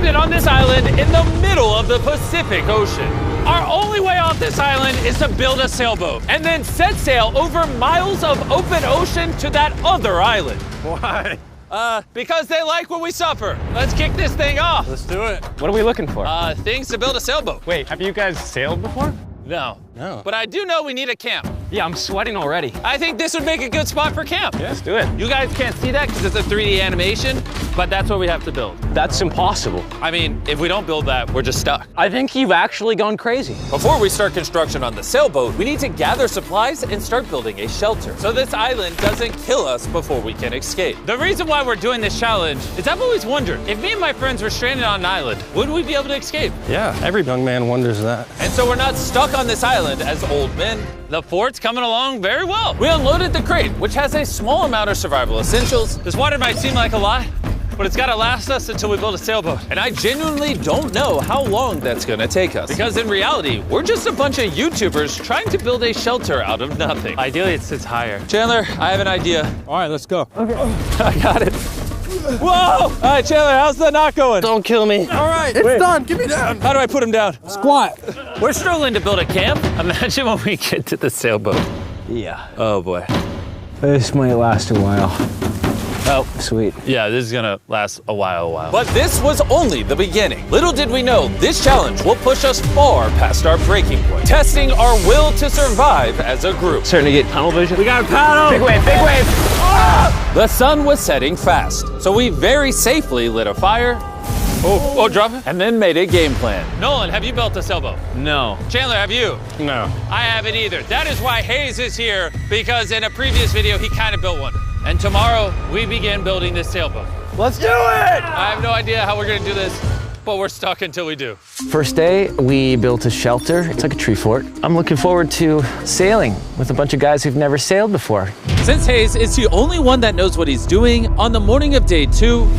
stranded on this island in the middle of the Pacific Ocean. Our only way off this island is to build a sailboat and then set sail over miles of open ocean to that other island. Why? Because they like what we suffer. Let's kick this thing off. Let's do it. What are we looking for? Things to build a sailboat. Wait, have you guys sailed before? No. No. But I do know we need a camp. Yeah, I'm sweating already. I think this would make a good spot for camp. Yeah, let's do it. You guys can't see that because it's a 3D animation, but that's what we have to build. That's impossible. I mean, if we don't build that, we're just stuck. I think you've actually gone crazy. Before we start construction on the sailboat, we need to gather supplies and start building a shelter so this island doesn't kill us before we can escape. The reason why we're doing this challenge is I've always wondered, if me and my friends were stranded on an island, would we be able to escape? Yeah, every young man wonders that. And so we're not stuck on this island as old men. The fort's coming along very well. We unloaded the crate, which has a small amount of survival essentials. This water might seem like a lot, but it's gotta last us until we build a sailboat. And I genuinely don't know how long that's gonna take us. Because in reality, we're just a bunch of YouTubers trying to build a shelter out of nothing. Ideally, it sits higher. Chandler, I have an idea. All right, let's go. Okay. I got it. Whoa! All right, Chandler, how's the knot going? Don't kill me. All right, it's done. Get me down. How do I put him down? Squat. We're struggling to build a camp. Imagine when we get to the sailboat. Yeah. Oh boy. This might last a while. Oh, sweet. Yeah, this is gonna last a while. But this was only the beginning. Little did we know, this challenge will push us far past our breaking point, testing our will to survive as a group. Starting to get tunnel vision. We got a paddle! Big wave, big wave! Ah! The sun was setting fast, so we very safely lit a fire. Oh, drop it. And then made a game plan. Nolan, have you built a sailboat? No. Chandler, have you? No. I haven't either. That is why Hayes is here, because in a previous video, he kind of built one. And tomorrow, we begin building this sailboat. Let's do it! I have no idea how we're gonna do this, but we're stuck until we do. First day, we built a shelter. It's like a tree fort. I'm looking forward to sailing with a bunch of guys who've never sailed before. Since Hayes is the only one that knows what he's doing, on the morning of day 2,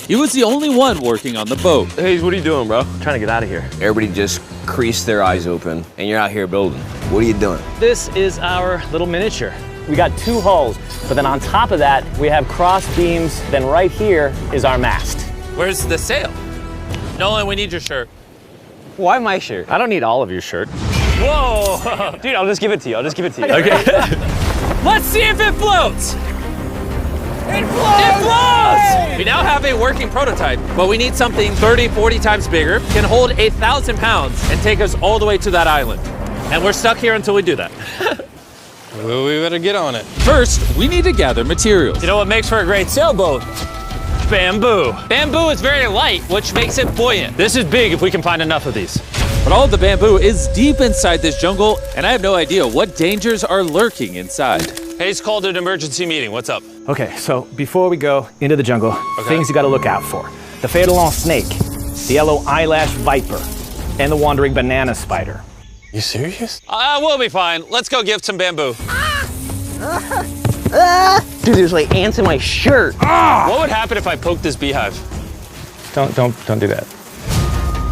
he was the only one working on the boat. Hayes, what are you doing, bro? I'm trying to get out of here. Everybody just creased their eyes open, and you're out here building. What are you doing? This is our little miniature. We got 2 hulls, but then on top of that, we have cross beams. Then right here is our mast. Where's the sail? Nolan, we need your shirt. Why my shirt? I don't need all of your shirt. Whoa! Dude, I'll just give it to you. Okay. Let's see if it floats. It floats! It floats! We now have a working prototype, but we need something 30, 40 times bigger, can hold 1,000 pounds, and take us all the way to that island. And we're stuck here until we do that. Well, we better get on it. First, we need to gather materials. You know what makes for a great sailboat? Bamboo. Bamboo is very light, which makes it buoyant. This is big if we can find enough of these. But all of the bamboo is deep inside this jungle, and I have no idea what dangers are lurking inside. Hayes called an emergency meeting. What's up? Okay, so before we go into the jungle, things you gotta look out for. The fatal snake, the yellow eyelash viper, and the wandering banana spider. You serious? We'll be fine. Let's go give some bamboo. Dude, there's like ants in my shirt. What would happen if I poked this beehive? Don't do that.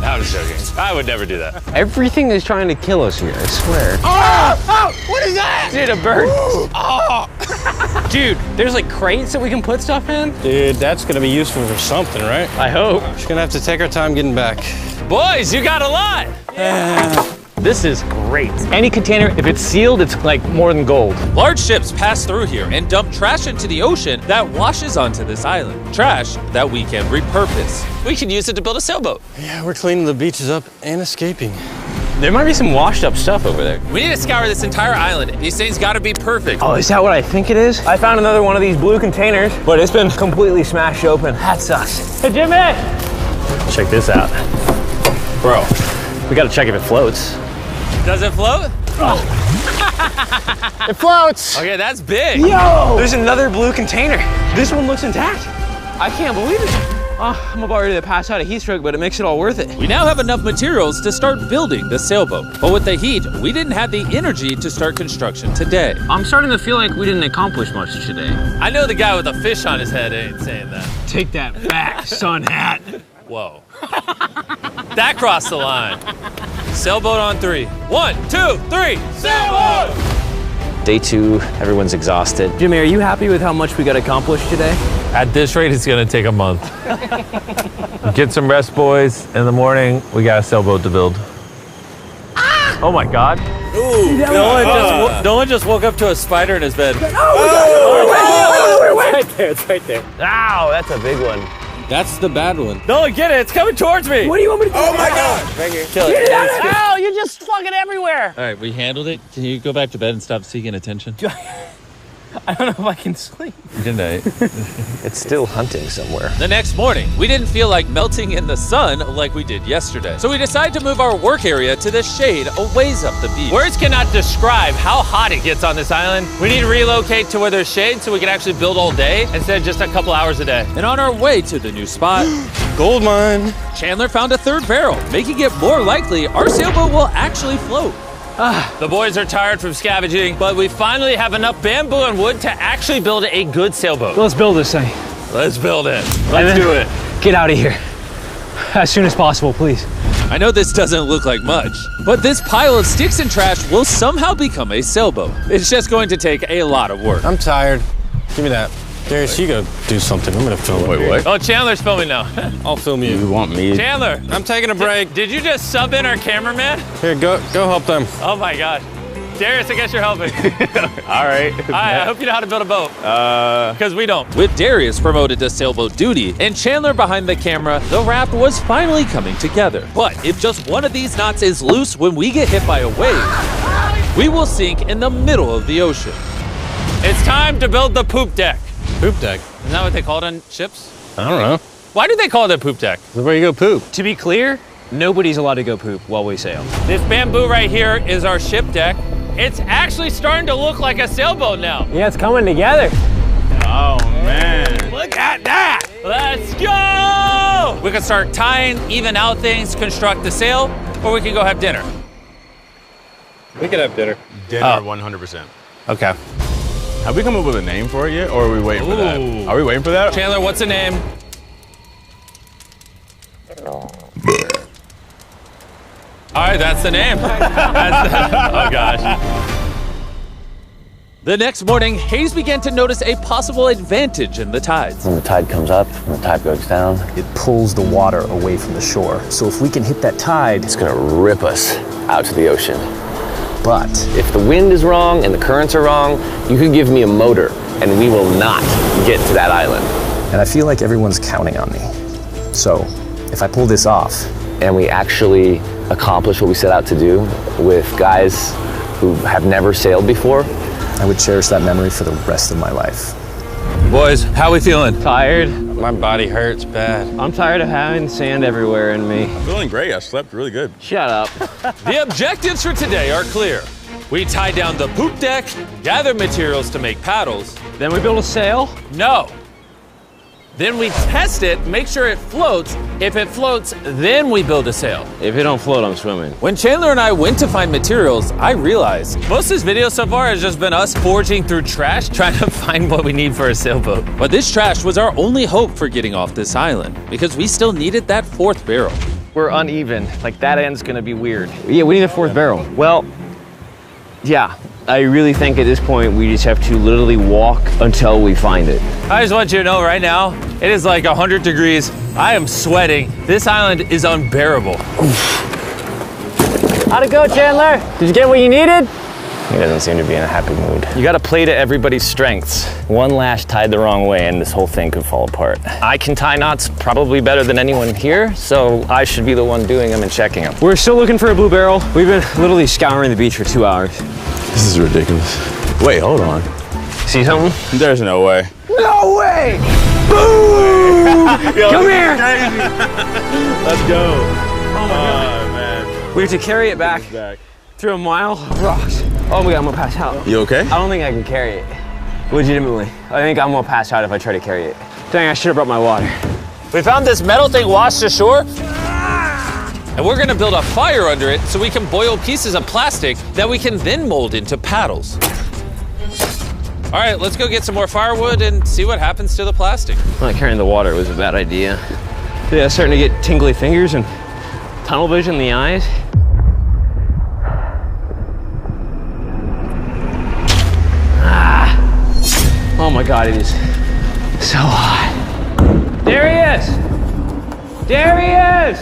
I was joking. I would never do that. Everything is trying to kill us here, I swear. What is that? Dude, a bird. Dude, there's like crates that we can put stuff in. Dude, that's gonna be useful for something, right? I hope. Just gonna have to take our time getting back. Boys, you got a lot. This is great. Any container, if it's sealed, it's like more than gold. Large ships pass through here and dump trash into the ocean that washes onto this island. Trash that we can repurpose. We can use it to build a sailboat. Yeah, we're cleaning the beaches up and escaping. There might be some washed up stuff over there. We need to scour this entire island. These things gotta be perfect. Oh, is that what I think it is? I found another one of these blue containers, but it's been completely smashed open. That sucks. Hey, Jimmy! Check this out. Bro, we gotta check if it floats. Does it float? It floats! Okay, that's big. Yo! There's another blue container. This one looks intact. I can't believe it. Oh, I'm about ready to pass out a heat stroke, but it makes it all worth it. We now have enough materials to start building the sailboat. But with the heat, we didn't have the energy to start construction today. I'm starting to feel like we didn't accomplish much today. I know the guy with a fish on his head ain't saying that. Take that back, sun hat. Whoa. That crossed the line. Sailboat on 3. 1, 2, 3, sailboat! Day 2, everyone's exhausted. Jimmy, are you happy with how much we got accomplished today? At this rate, it's gonna take a month. Get some rest, boys. In the morning, we got a sailboat to build. Ah! Oh my God. Ooh, no one just woke up to a spider in his bed. It's right there. Ow, that's a big one. That's the bad one. No, get it. It's coming towards me. What do you want me to do? Oh my God! Right here. Kill it. Ow, you're just fucking everywhere. All right, we handled it. Can you go back to bed and stop seeking attention? I don't know if I can sleep. Good night. It's still hunting somewhere. The next morning, we didn't feel like melting in the sun like we did yesterday. So we decided to move our work area to the shade a ways up the beach. Words cannot describe how hot it gets on this island. We need to relocate to where there's shade so we can actually build all day instead of just a couple hours a day. And on our way to the new spot, Gold mine. Chandler found a third barrel, making it more likely our sailboat will actually float. The boys are tired from scavenging, but we finally have enough bamboo and wood to actually build a good sailboat. Let's build this thing. Let's build it. Let's do it. Get out of here. As soon as possible, please. I know this doesn't look like much, but this pile of sticks and trash will somehow become a sailboat. It's just going to take a lot of work. I'm tired. Give me that. Darius, you go do something. I'm gonna film. Wait, what? Oh, Chandler's filming now. I'll film you. You want me? Chandler, I'm taking a break. did you just sub in our cameraman? Here, go help them. Oh my God. Darius, I guess you're helping. All right. I hope you know how to build a boat. Because we don't. With Darius promoted to sailboat duty and Chandler behind the camera, the raft was finally coming together. But if just one of these knots is loose when we get hit by a wave, we will sink in the middle of the ocean. It's time to build the poop deck. Poop deck. Isn't that what they call it on ships? I don't know. Why do they call it a poop deck? Where you go poop? To be clear, nobody's allowed to go poop while we sail. This bamboo right here is our ship deck. It's actually starting to look like a sailboat now. Yeah, it's coming together. Oh man. Look at that! Let's go! We can start tying, even out things, construct the sail, or we can go have dinner. We could have dinner. Dinner, 100%. Okay. Have we come up with a name for it yet, or are we waiting for that? Ooh. Are we waiting for that? Chandler, what's the name? All right, that's the name. Oh gosh. The next morning, Hayes began to notice a possible advantage in the tides. When the tide comes up, when the tide goes down, It pulls the water away from the shore. So if we can hit that tide, it's gonna rip us out to the ocean. but If the wind is wrong and the currents are wrong, you could give me a motor and we will not get to that island. and I feel like everyone's counting on me. So if I pull this off, And we actually accomplish what we set out to do with guys who have never sailed before, I would cherish that memory for the rest of my life. Boys, how we feeling? Tired. My body hurts bad. I'm tired of having sand everywhere in me. Feeling great. I slept really good. Shut up. The objectives for today are clear. We tie down the poop deck, gather materials to make paddles. Then we build a sail. No. Then we test it, make sure it floats. If it floats, then we build a sail. If it don't float, I'm swimming. When Chandler and I went to find materials, I realized most of this video so far has just been us foraging through trash, trying to find what we need for a sailboat. But this trash was our only hope for getting off this island, because we still needed that fourth barrel. We're uneven. Like that end's gonna be weird. Yeah, we need a fourth barrel. Well, yeah, I really think at this point we just have to literally walk until we find it. I just want you to know right now, it is like 100 degrees. I am sweating. This island is unbearable. How'd it go, Chandler? Did you get what you needed? He doesn't seem to be in a happy mood. You gotta play to everybody's strengths. One lash tied the wrong way and this whole thing could fall apart. I can tie knots probably better than anyone here, so I should be the one doing them and checking them. We're still looking for a blue barrel. We've been literally scouring the beach for 2 hours. This is ridiculous. Wait, hold on. See something? There's no way. No way! Boom! Come here! Let's go. Oh man. We have to carry it back through a mile of rocks. Oh my God, I'm gonna pass out. You okay? I don't think I can carry it. Legitimately. I think I'm gonna pass out if I try to carry it. Dang, I should have brought my water. We found this metal thing washed ashore, and we're gonna build a fire under it so we can boil pieces of plastic that we can then mold into paddles. All right, let's go get some more firewood and see what happens to the plastic. Not carrying the water was a bad idea. Yeah, starting to get tingly fingers and tunnel vision in the eyes. Oh my God, it is so hot. There he is! There he is!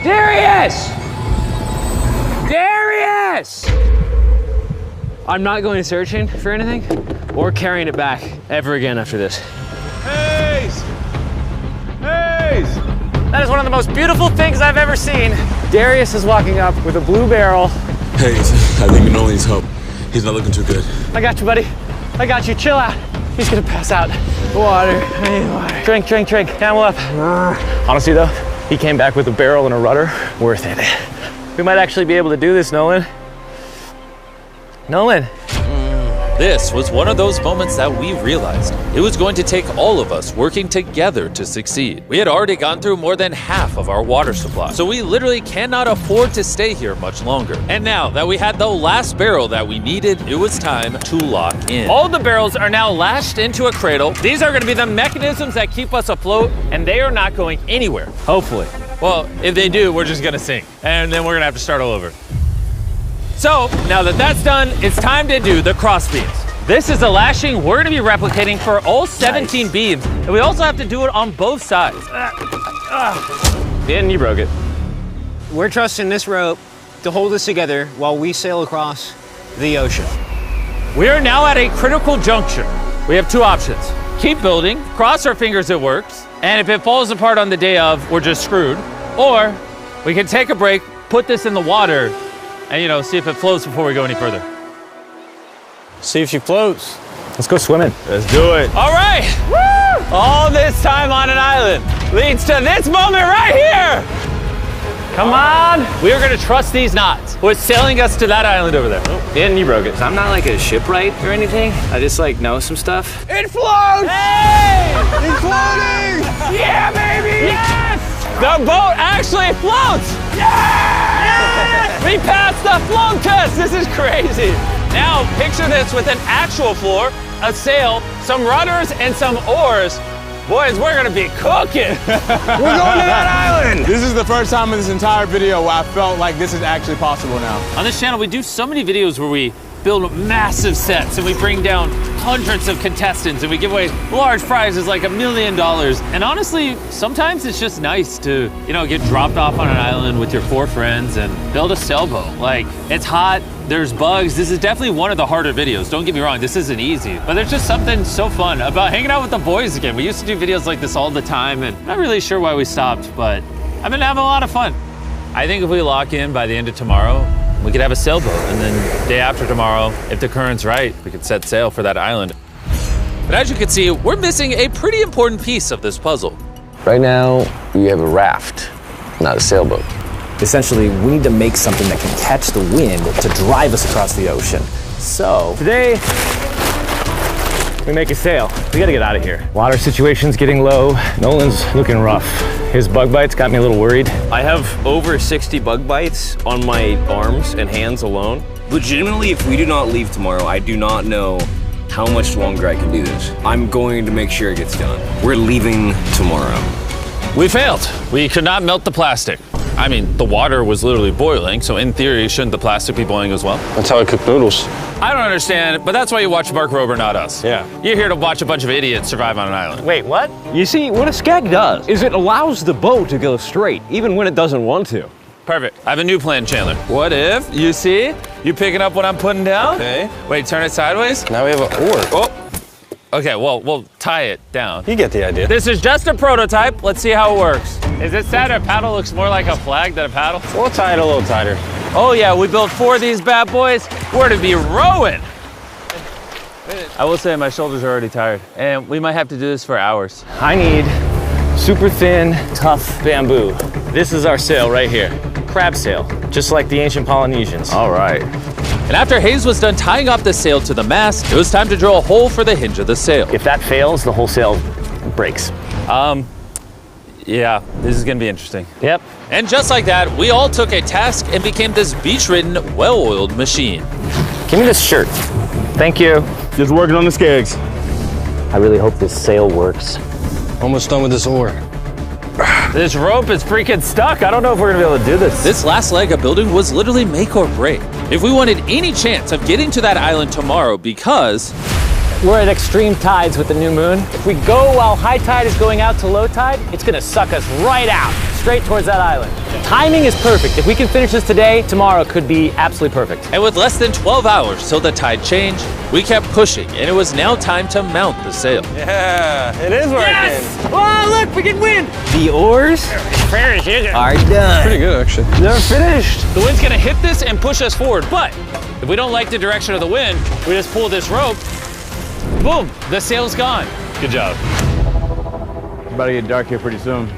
There he is! There he is! I'm not going searching for anything or carrying it back ever again after this. Hayes! Hayes! That is one of the most beautiful things I've ever seen. Darius is walking up with a blue barrel. Hayes, I think Nolan needs help. He's not looking too good. I got you, buddy. I got you. Chill out. He's gonna pass out. Water. I need water. Drink, drink, drink. Camel up. Honestly though, he came back with a barrel and a rudder. Worth it. We might actually be able to do this, Nolan. Nolan. This was one of those moments that we realized it was going to take all of us working together to succeed. We had already gone through more than half of our water supply, so we literally cannot afford to stay here much longer. And now that we had the last barrel that we needed, it was time to lock in. All the barrels are now lashed into a cradle. These are gonna be the mechanisms that keep us afloat, and they are not going anywhere, hopefully. Well, if they do, we're just gonna sink, and then we're gonna have to start all over. So, now that that's done, it's time to do the cross beams. This is the lashing we're gonna be replicating for all 17 beams, and we also have to do it on both sides. And you broke it. We're trusting this rope to hold us together while we sail across the ocean. We are now at a critical juncture. We have two options. Keep building, cross our fingers it works, and if it falls apart on the day of, we're just screwed. Or we can take a break, put this in the water, and see if it floats before we go any further. See if she floats. Let's go swimming. Let's do it. All right, woo! All this time on an island leads to this moment right here. Come on! We are gonna trust these knots. We're sailing us to that island over there. And you broke it. I'm not like a shipwright or anything. I just know some stuff. It floats! Hey! It's floating! Yeah, baby! Yes! The boat actually floats! Yes! We passed the float test! This is crazy! Now, picture this with an actual floor, a sail, some rudders, and some oars. Boys, we're gonna be cooking! We're going to that island! This is the first time in this entire video where I felt like this is actually possible now. On this channel, we do so many videos where we build massive sets and we bring down hundreds of contestants and we give away large prizes like $1 million. And honestly, sometimes it's just nice to, get dropped off on an island with your 4 friends and build a sailboat. Like, it's hot, there's bugs. This is definitely one of the harder videos. Don't get me wrong, this isn't easy. But there's just something so fun about hanging out with the boys again. We used to do videos like this all the time and I'm not really sure why we stopped, but I've been having a lot of fun. I think if we lock in by the end of tomorrow, we could have a sailboat, and then day after tomorrow, if the current's right, we could set sail for that island. But as you can see, we're missing a pretty important piece of this puzzle. Right now, we have a raft, not a sailboat. Essentially, we need to make something that can catch the wind to drive us across the ocean. So, Today, we make a sail. We gotta get out of here. Water situation's getting low. Nolan's looking rough. His bug bites got me a little worried. I have over 60 bug bites on my arms and hands alone. Legitimately, if we do not leave tomorrow, I do not know how much longer I can do this. I'm going to make sure it gets done. We're leaving tomorrow. We failed. We could not melt the plastic. I mean, the water was literally boiling, so in theory, shouldn't the plastic be boiling as well? That's how I cook noodles. I don't understand, but that's why you watch Mark Rober, not us. Yeah. You're here to watch a bunch of idiots survive on an island. Wait, what? You see, what a skag does is it allows the boat to go straight, even when it doesn't want to. Perfect. I have a new plan, Chandler. What if, you see, you picking up what I'm putting down? Okay. Wait, turn it sideways? Now we have an oar. Oh. Okay, well, we'll tie it down. You get the idea. This is just a prototype. Let's see how it works. Is it sad a paddle looks more like a flag than a paddle? We'll tie it a little tighter. Oh yeah, we built 4 of these bad boys. We're to be rowing. I will say my shoulders are already tired, and we might have to do this for hours. I need super thin, tough bamboo. This is our sail right here. Crab sail, just like the ancient Polynesians. All right. And after Hayes was done tying off the sail to the mast, it was time to drill a hole for the hinge of the sail. If that fails, the whole sail breaks. Yeah, this is gonna be interesting. Yep. And just like that, we all took a task and became this beach-ridden, well-oiled machine. Give me this shirt. Thank you. Just working on the skegs. I really hope this sail works. Almost done with this oar. This rope is freaking stuck. I don't know if we're gonna be able to do this. This last leg of building was literally make or break. If we wanted any chance of getting to that island tomorrow, because We're at extreme tides with the new moon. If we go while high tide is going out to low tide, it's gonna suck us right out, straight towards that island. Timing is perfect. If we can finish this today, tomorrow could be absolutely perfect. And with less than 12 hours till the tide changed, we kept pushing, and it was now time to mount the sail. Yeah, it is working. Yes! Oh, look, we can win. The oars are done. Pretty good, actually. They're finished. The wind's gonna hit this and push us forward, but if we don't like the direction of the wind, we just pull this rope, boom, the sail's gone. Good job. It's about to get dark here pretty soon.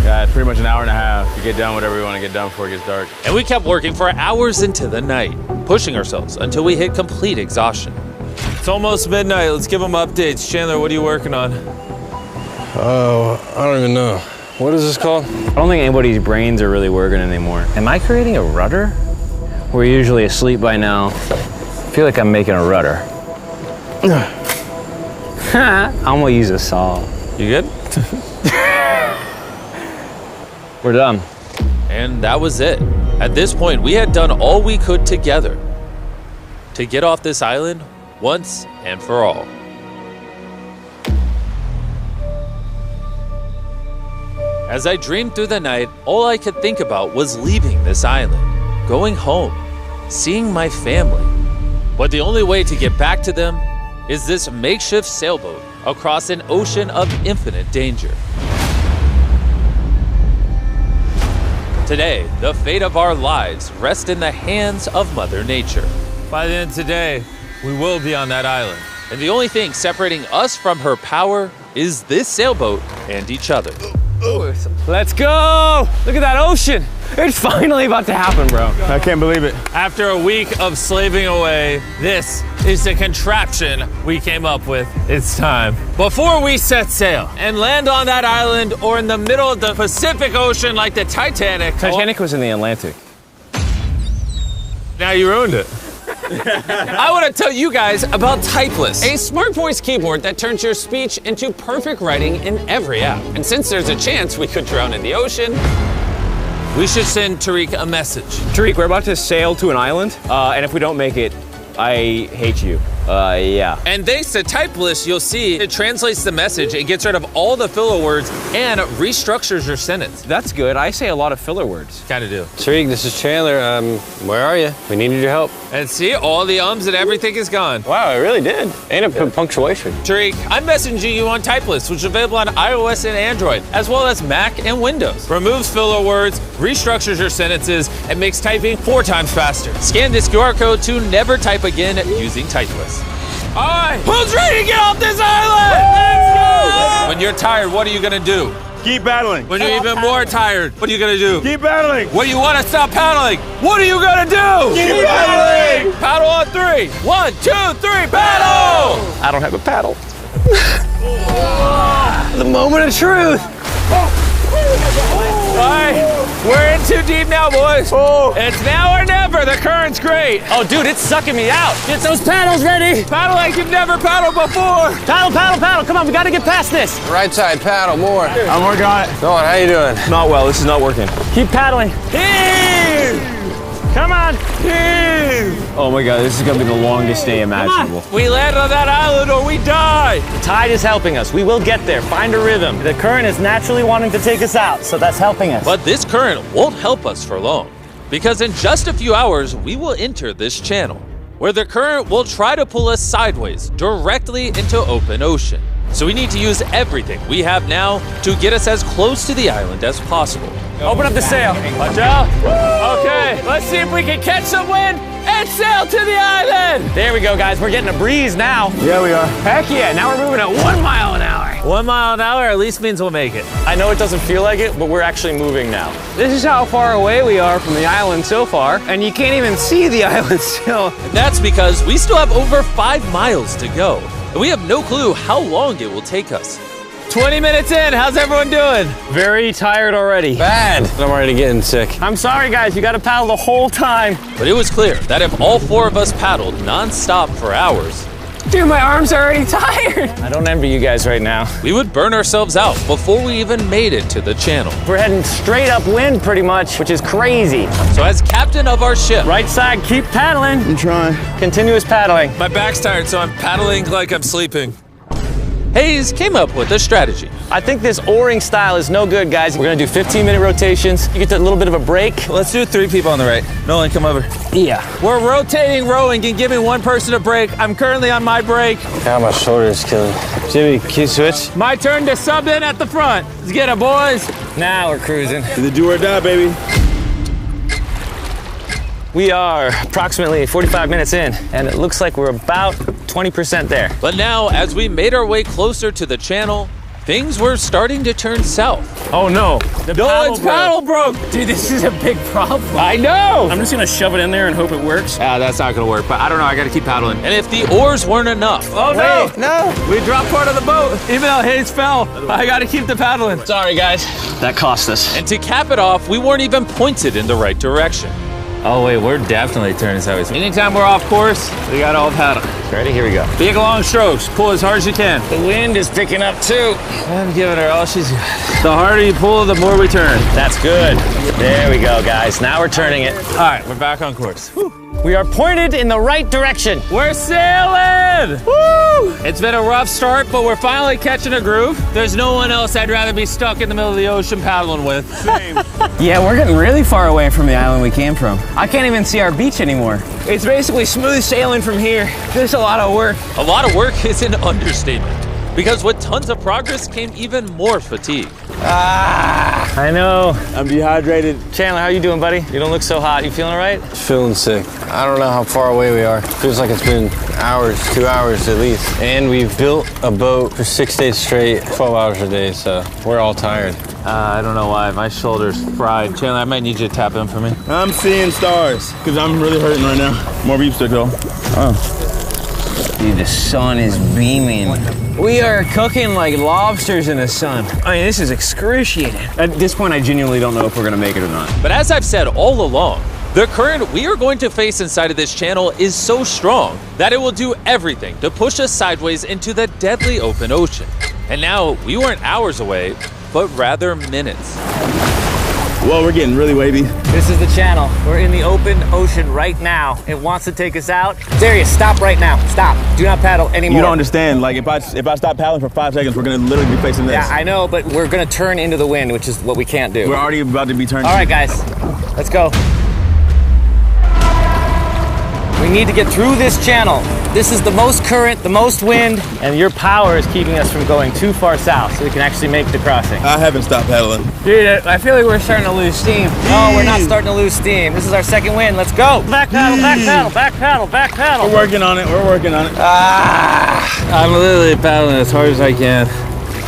Yeah, it's pretty much an hour and a half to get done whatever we want to get done before it gets dark. And we kept working for hours into the night, pushing ourselves until we hit complete exhaustion. It's almost midnight. Let's give them updates. Chandler, what are you working on? Oh, I don't even know. What is this called? I don't think anybody's brains are really working anymore. Am I creating a rudder? We're usually asleep by now. I feel like I'm making a rudder. I'm gonna use a saw. You good? We're done. And that was it. At this point, we had done all we could together to get off this island once and for all. As I dreamed through the night, all I could think about was leaving this island, going home, seeing my family. But the only way to get back to them is this makeshift sailboat across an ocean of infinite danger. Today, the fate of our lives rests in the hands of Mother Nature. By the end of today, we will be on that island. And the only thing separating us from her power is this sailboat and each other. Let's go! Look at that ocean. It's finally about to happen, bro. I can't believe it. After a week of slaving away, this is the contraption we came up with. It's time. Before we set sail and land on that island or in the middle of the Pacific Ocean like the Titanic. Titanic was in the Atlantic. Now you ruined it. I want to tell you guys about Typeless, a smart voice keyboard that turns your speech into perfect writing in every app. And since there's a chance we could drown in the ocean, we should send Tariq a message. Tariq, we're about to sail to an island, and if we don't make it, I hate you. Yeah. And thanks to Typeless, you'll see it translates the message, it gets rid of all the filler words, and it restructures your sentence. That's good. I say a lot of filler words. Kinda do. Tariq, this is Chandler. Where are you? We needed your help. And see, all the ums and everything is gone. Wow, it really did. And a punctuation. Tariq, I'm messaging you on Typeless, which is available on iOS and Android, as well as Mac and Windows. Removes filler words, restructures your sentences, and makes typing 4 times faster. Scan this QR code to never type again using Typeless. All right, who's ready to get off this island? Let's go! When you're tired, what are you gonna do? Keep paddling. When you're even more tired, what are you gonna do? Keep paddling. When you wanna stop paddling, what are you gonna do? Keep paddling. Paddle on 3. 1, 2, 3, paddle! I don't have a paddle. The moment of truth. All right, we're in too deep now, boys. It's now or never. The current's great. Oh, dude, it's sucking me out. Get those paddles ready. Paddle like you've never paddled before. Paddle, paddle, paddle. Come on, we gotta get past this. Right side, paddle more. I'm working on it. Go on, how you doing? Not well. This is not working. Keep paddling. Heave! Come on. Heave! Oh my God, this is gonna be the longest day imaginable. We land on that island or we die. The tide is helping us. We will get there. Find a rhythm. The current is naturally wanting to take us out, so that's helping us. But this current won't help us for long, because in just a few hours, we will enter this channel, where the current will try to pull us sideways, directly into open ocean. So we need to use everything we have now to get us as close to the island as possible. Open up the sail. Watch out. Okay, let's see if we can catch some wind and sail to the island. There we go, guys. We're getting a breeze now. Yeah, we are. Heck yeah, now we're moving at 1 mile an hour. 1 mile an hour at least means we'll make it. I know it doesn't feel like it, but we're actually moving now. This is how far away we are from the island so far, and you can't even see the island still. And that's because we still have over 5 miles to go, and we have no clue how long it will take us. 20 minutes in, how's everyone doing? Very tired already. Bad. I'm already getting sick. I'm sorry, guys. You got to paddle the whole time. But it was clear that if all 4 of us paddled non-stop for hours, Dude, my arms are already tired. I don't envy you guys right now. We would burn ourselves out before we even made it to the channel. We're heading straight upwind pretty much, which is crazy. So as captain of our ship, Right side, keep paddling. I'm trying. Continuous paddling. my back's tired, so I'm paddling like I'm sleeping. Hayes came up with a strategy. I think this oaring style is no good, guys. We're gonna do 15-minute rotations. You get a little bit of a break. Let's do 3 people on the right. Nolan, come over. Yeah. We're rotating rowing and giving one person a break. I'm currently on my break. God, my shoulder is killing me. Jimmy, can you switch? My turn to sub in at the front. Let's get it, boys. Now we're cruising. The do or die, baby. We are approximately 45 minutes in, and it looks like we're about 20% there. But now, as we made our way closer to the channel, things were starting to turn south. Oh no, the paddle broke. Dude, this is a big problem. I know. I'm just gonna shove it in there and hope it works. That's not gonna work, but I don't know, I gotta keep paddling. And if the oars weren't enough. Oh no, no. We dropped part of the boat, even though Hayes fell. I gotta keep the paddling. Sorry, guys. That cost us. And to cap it off, we weren't even pointed in the right direction. Oh wait, we're definitely turning sideways. Anytime we're off course, we got all paddle. Ready? Here we go. Big long strokes, pull as hard as you can. The wind is picking up too. I'm giving her all she's got. The harder you pull, the more we turn. That's good. There we go, guys. Now we're turning it. All right, we're back on course. Whew. We are pointed in the right direction. We're sailing! Woo! It's been a rough start, but we're finally catching a groove. There's no one else I'd rather be stuck in the middle of the ocean paddling with. Same. Yeah, we're getting really far away from the island we came from. I can't even see our beach anymore. It's basically smooth sailing from here. There's a lot of work. A lot of work is an understatement, because with tons of progress came even more fatigue. I know. I'm dehydrated. Chandler, how you doing, buddy? You don't look so hot. You feeling all right? Feeling sick. I don't know how far away we are. Feels like it's been hours, 2 hours at least. And we've built a boat for 6 days straight, 12 hours a day, so we're all tired. I don't know why. My shoulder's fried. Chandler, I might need you to tap in for me. I'm seeing stars, because I'm really hurting right now. Mrbeast to go. Dude, the sun is beaming. We are cooking like lobsters in the sun. I mean, this is excruciating. At this point, I genuinely don't know if we're gonna make it or not. But as I've said all along, the current we are going to face inside of this channel is so strong that it will do everything to push us sideways into the deadly open ocean. And now we weren't hours away, but rather minutes. Well, we're getting really wavy. This is the channel. We're in the open ocean right now. It wants to take us out. Darius, stop right now. Stop. Do not paddle anymore. You don't understand. Like, if I stop paddling for 5 seconds, we're gonna literally be facing this. Yeah, I know, but we're gonna turn into the wind, which is what we can't do. We're already about to be turning. All right, guys, let's go. We need to get through this channel. This is the most current, the most wind, and your power is keeping us from going too far south so we can actually make the crossing. I haven't stopped paddling. Dude, I feel like we're starting to lose steam. No, we're not starting to lose steam. This is our second wind. Let's go. Back paddle, back paddle, back paddle, back paddle. We're working on it. We're working on it. I'm literally paddling as hard as I can.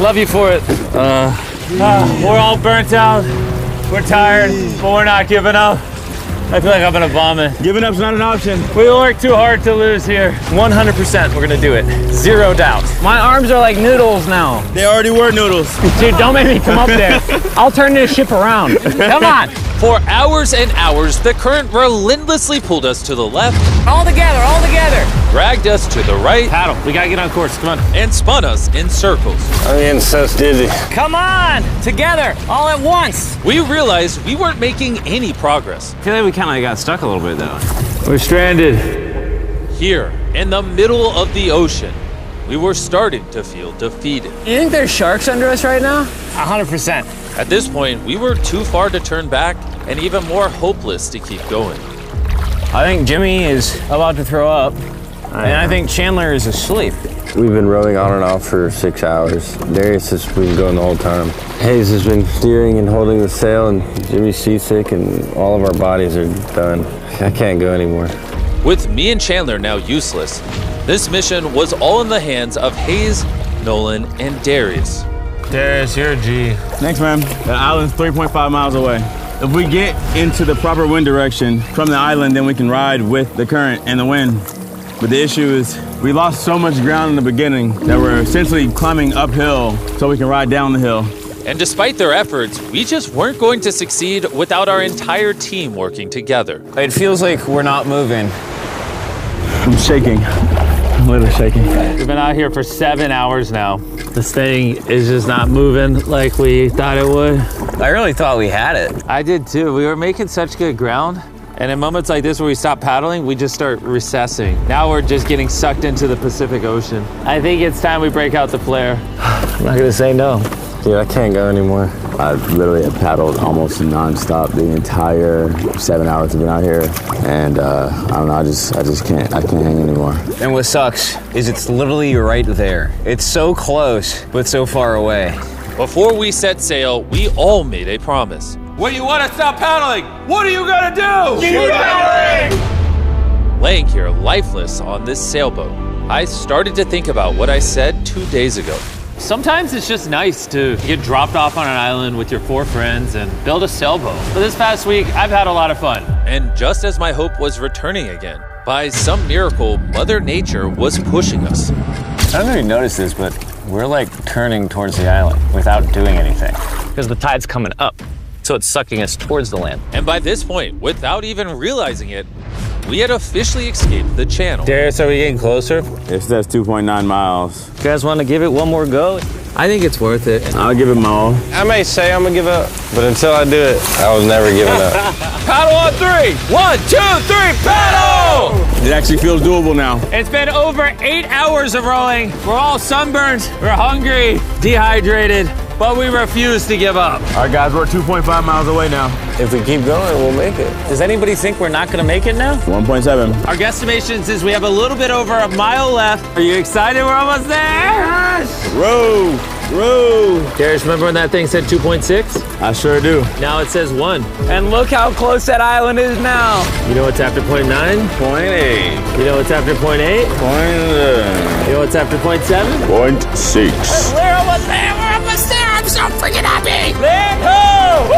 Love you for it. We're all burnt out. We're tired, but we're not giving up. I feel like I'm gonna vomit. Giving up's not an option. We work too hard to lose here. 100% we're gonna do it. Zero doubt. My arms are like noodles now. They already were noodles. Dude, don't make me come up there. I'll turn this ship around. Come on. For hours and hours, the current relentlessly pulled us to the left, All together, all together. dragged us to the right, Paddle, we gotta get on course, come on. and spun us in circles. I'm getting so dizzy. Come on, together, all at once. We realized we weren't making any progress. I feel like we kind of got stuck a little bit though. We're stranded. Here, in the middle of the ocean, we were starting to feel defeated. You think there's sharks under us right now? 100%. At this point, we were too far to turn back and even more hopeless to keep going. I think Jimmy is about to throw up, and I think Chandler is asleep. We've been rowing on and off for 6 hours. Darius has been going the whole time. Hayes has been steering and holding the sail, and Jimmy's seasick, and all of our bodies are done. I can't go anymore. With me and Chandler now useless, this mission was all in the hands of Hayes, Nolan, and Darius. Darius, you're a G. Thanks, man. The island's 3.5 miles away. If we get into the proper wind direction from the island, then we can ride with the current and the wind. But the issue is we lost so much ground in the beginning that we're essentially climbing uphill so we can ride down the hill. And despite their efforts, we just weren't going to succeed without our entire team working together. It feels like we're not moving. I'm shaking. a little shaky. We've been out here for 7 hours now. This thing is just not moving like we thought it would. I really thought we had it. I did too. We were making such good ground. And in moments like this where we stop paddling, we just start recessing. Now we're just getting sucked into the Pacific Ocean. I think it's time we break out the flare. I'm not gonna say no. Dude, I can't go anymore. I literally have paddled almost nonstop the entire 7 hours I've been out here. And I don't know, I just can't hang anymore. And what sucks is it's literally right there. It's so close, but so far away. Before we set sail, we all made a promise. When you want to stop paddling, what are you gonna do? Keep paddling! Laying here lifeless on this sailboat, I started to think about what I said 2 days ago. Sometimes it's just nice to get dropped off on an island with your 4 friends and build a sailboat. But this past week, I've had a lot of fun. And just as my hope was returning again, by some miracle, Mother Nature was pushing us. I don't know if you noticed this, but we're like turning towards the island without doing anything. Because the tide's coming up, so it's sucking us towards the land. And by this point, without even realizing it, we had officially escaped the channel. Darius, are we getting closer? It says 2.9 miles. You guys want to give it one more go? I think it's worth it. I'll give it my all. I may say I'm gonna give up, but until I do it, I was never giving up. Paddle on 3. 1, 2, 3, paddle! It actually feels doable now. It's been over 8 hours of rowing. We're all sunburned, we're hungry, dehydrated, but we refuse to give up. All right, guys, we're 2.5 miles away now. If we keep going, we'll make it. Does anybody think we're not going to make it now? 1.7. Our guesstimation says we have a little bit over a mile left. Are you excited? We're almost there. Yes! Row, row. Darius, remember when that thing said 2.6? I sure do. Now it says 1. And look how close that island is now. You know what's after 0.9? 0.8. You know what's after 0.8? You know what's after 0.7? 0.6. We're almost there. We're almost there. I'm so freaking happy. Let go! Woo!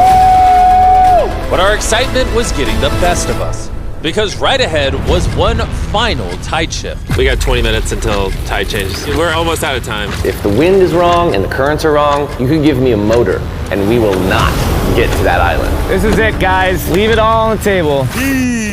But our excitement was getting the best of us. Because right ahead was one final tide shift. We got 20 minutes until tide changes. We're almost out of time. If the wind is wrong and the currents are wrong, you can give me a motor and we will not get to that island. This is it, guys. Leave it all on the table.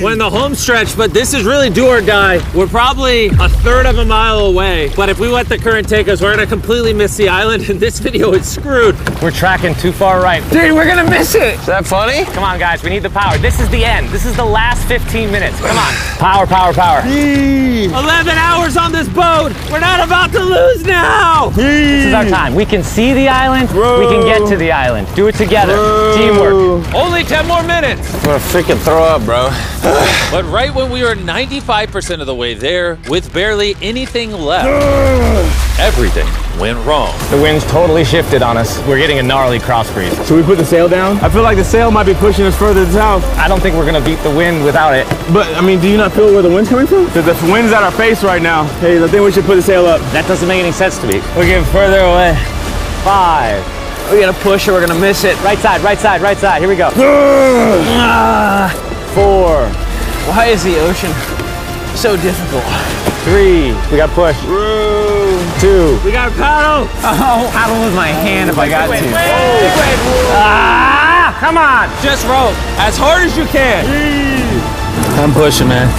We're in the home stretch, but this is really do or die. We're probably a third of a mile away. But if we let the current take us, we're gonna completely miss the island and this video is screwed. We're tracking too far right. Dude, we're gonna miss it. Is that funny? Come on, guys. We need the power. This is the end. This is the last 15 minutes. Come on. Power, power, power. 11 hours on this boat. We're not about to lose now. This is our time. We can see the island. We can get to the island. Do it together. Teamwork. Only 10 more minutes. I'm gonna freaking throw up, bro. But right when we were 95% of the way there, with barely anything left, everything went wrong. The wind's totally shifted on us. We're getting a gnarly cross breeze. Should we put the sail down? I feel like the sail might be pushing us further south. I don't think we're gonna beat the wind without it. But, I mean, do you not feel where the wind's coming from? Because the wind's at our face right now. Hey, I think we should put the sail up. That doesn't make any sense to me. We're getting further away. 5. We gotta push or we're gonna miss it. Right side, right side, right side. Here we go. 4. Why is the ocean so difficult? 3. We got push. 2. We got a paddle. Oh, paddle with my hand if I got to. Ah! Come on. Just row as hard as you can. I'm pushing, man.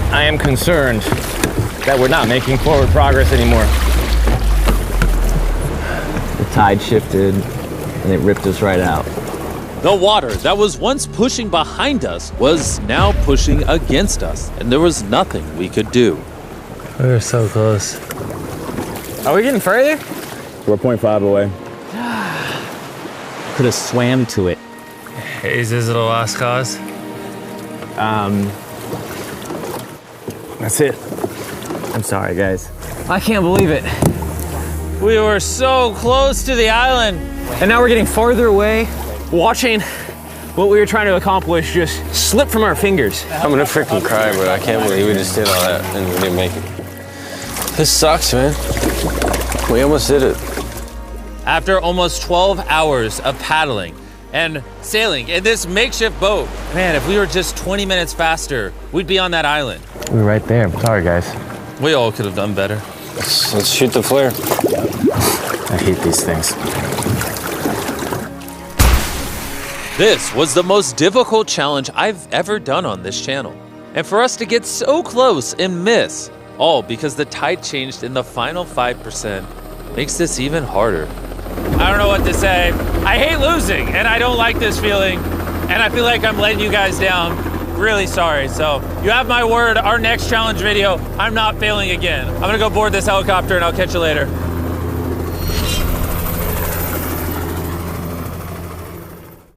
I am concerned that we're not making forward progress anymore. The tide shifted and it ripped us right out. The water that was once pushing behind us was now pushing against us, and there was nothing we could do. We were so close. Are we getting further? We're 0.5 away. Could have swam to it. Is this a lost cause? That's it. I'm sorry, guys. I can't believe it. We were so close to the island. And now we're getting farther away, watching what we were trying to accomplish just slip from our fingers. I'm gonna freaking cry, bro. I can't believe we just did all that and we didn't make it. This sucks, man. We almost did it. After almost 12 hours of paddling and sailing in this makeshift boat, man, if we were just 20 minutes faster, we'd be on that island. We're right there. Sorry, guys. We all could have done better. Let's shoot the flare. I hate these things. This was the most difficult challenge I've ever done on this channel. And for us to get so close and miss, all because the tide changed in the final 5%, makes this even harder. I don't know what to say. I hate losing, and I don't like this feeling, and I feel like I'm letting you guys down. Really sorry. So you have my word, our next challenge video, I'm not failing again. I'm gonna go board this helicopter and I'll catch you later.